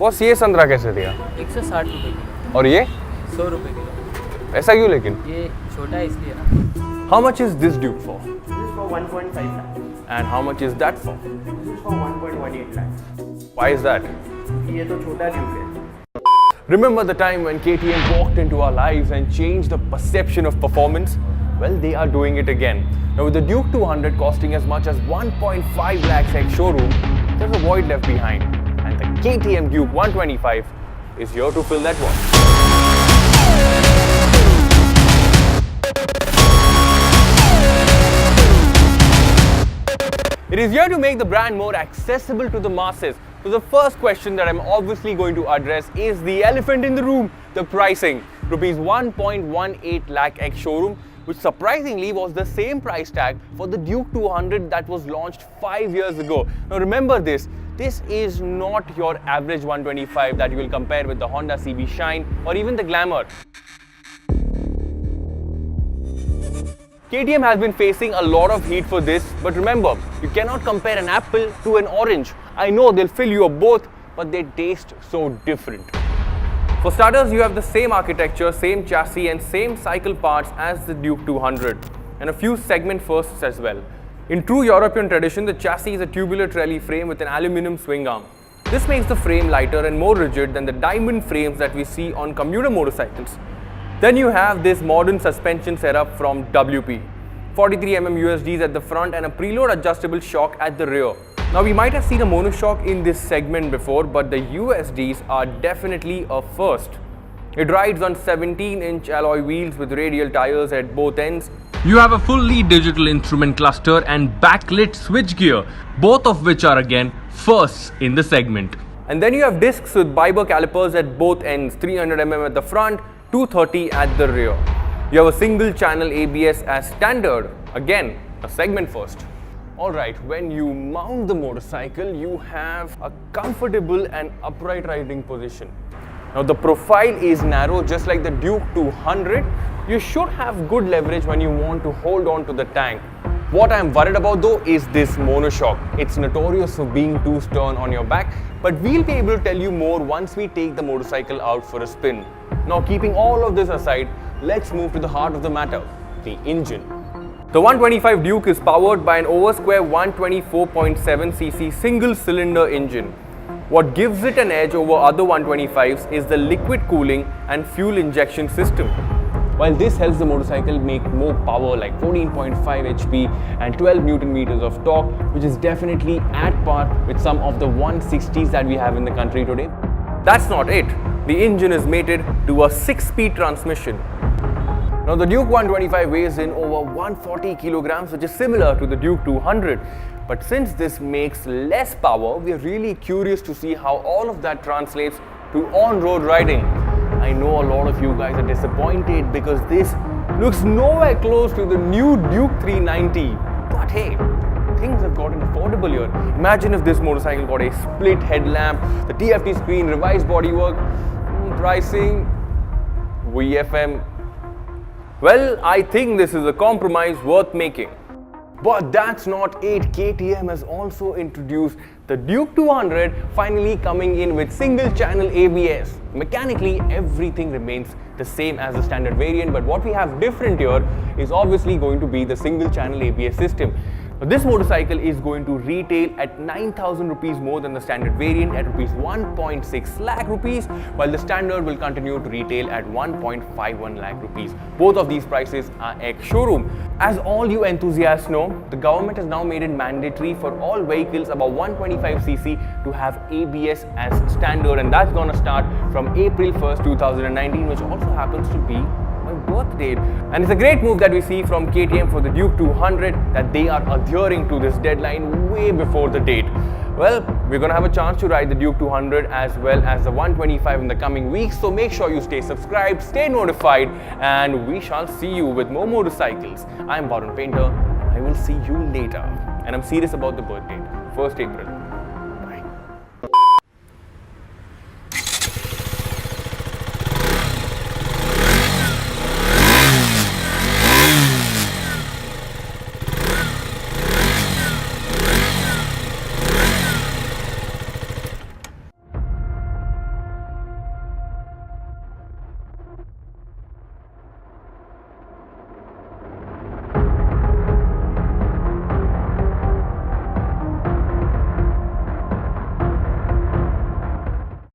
Boss ये संतरा कैसे दिया? 160 रुपये किलो। और ये 100 रुपये किलो। ऐसा क्यों लेकिन? ये छोटा है इसलिए ना। How much is this Duke for? This is for 1.5 lakhs. And how much is that for? This is for 1.18 lakhs. Why is that? ये तो छोटा ड्यूक है. Remember the time when KTM walked into our lives and changed the perception of performance? Well, they are doing it again. Now with the Duke 200 costing as much as 1.5 lakhs ex showroom, there's a void left behind. And the KTM Duke 125 is here to fill that void. It is here to make the brand more accessible to the masses. So the first question that I'm obviously going to address is the elephant in the room, the pricing. Rupees 1.18 lakh ex showroom, which surprisingly was the same price tag for the Duke 200 that was launched 5 years ago. Now remember this is not your average 125 that you will compare with the Honda CB Shine or even the Glamour. KTM has been facing a lot of heat for this, but remember, you cannot compare an apple to an orange. I know they'll fill you up both, but they taste so different. For starters, you have the same architecture, same chassis and same cycle parts as the Duke 200 and a few segment firsts as well. In true European tradition, the chassis is a tubular trolley frame with an aluminum swing arm. This makes the frame lighter and more rigid than the diamond frames that we see on commuter motorcycles. Then you have this modern suspension setup from WP. 43mm USDs at the front and a preload adjustable shock at the rear. Now we might have seen a monoshock in this segment before, but the USDs are definitely a first. It rides on 17-inch alloy wheels with radial tires at both ends. You have a fully digital instrument cluster and backlit switchgear, both of which are again firsts in the segment. And then you have discs with Biber calipers at both ends, 300mm at the front, 230 at the rear. You have a single channel ABS as standard, again a segment first. Alright, when you mount the motorcycle, you have a comfortable and upright riding position. Now the profile is narrow just like the Duke 200. You should have good leverage when you want to hold on to the tank. What I am worried about though is this monoshock. It's notorious for being too stern on your back, but we'll be able to tell you more once we take the motorcycle out for a spin. Now keeping all of this aside, let's move to the heart of the matter, the engine. The 125 Duke is powered by an over-square 124.7cc single-cylinder engine. What gives it an edge over other 125s is the liquid cooling and fuel injection system. While this helps the motorcycle make more power like 14.5 HP and 12 Newton meters of torque, which is definitely at par with some of the 160s that we have in the country today. That's not it. The engine is mated to a 6-speed transmission. Now the Duke 125 weighs in over 140 kilograms, which is similar to the Duke 200. But since this makes less power, we are really curious to see how all of that translates to on-road riding. I know a lot of you guys are disappointed because this looks nowhere close to the new Duke 390. But hey, things have gotten affordable here. Imagine if this motorcycle got a split headlamp, the TFT screen, revised bodywork, pricing, VFM. Well, I think this is a compromise worth making. But that's not it. KTM has also introduced the Duke 200, finally coming in with single channel ABS. Mechanically, everything remains the same as the standard variant, but what we have different here is obviously going to be the single channel ABS system. Now, this motorcycle is going to retail at 9,000 rupees more than the standard variant at rupees 1.6 lakh rupees, while the standard will continue to retail at 1.51 lakh rupees. Both of these prices are ex-showroom. As all you enthusiasts know, the government has now made it mandatory for all vehicles above 125cc to have ABS as standard, and that's going to start from April 1st, 2019, which also happens to be my birth date. And it's a great move that we see from KTM for the Duke 200 that they are adhering to this deadline way before the date. Well, we're going to have a chance to ride the Duke 200 as well as the 125 in the coming weeks, so make sure you stay subscribed, stay notified, and we shall see you with more motorcycles. I'm Varun Painter, and I will see you later. And I'm serious about the birth date, 1st April.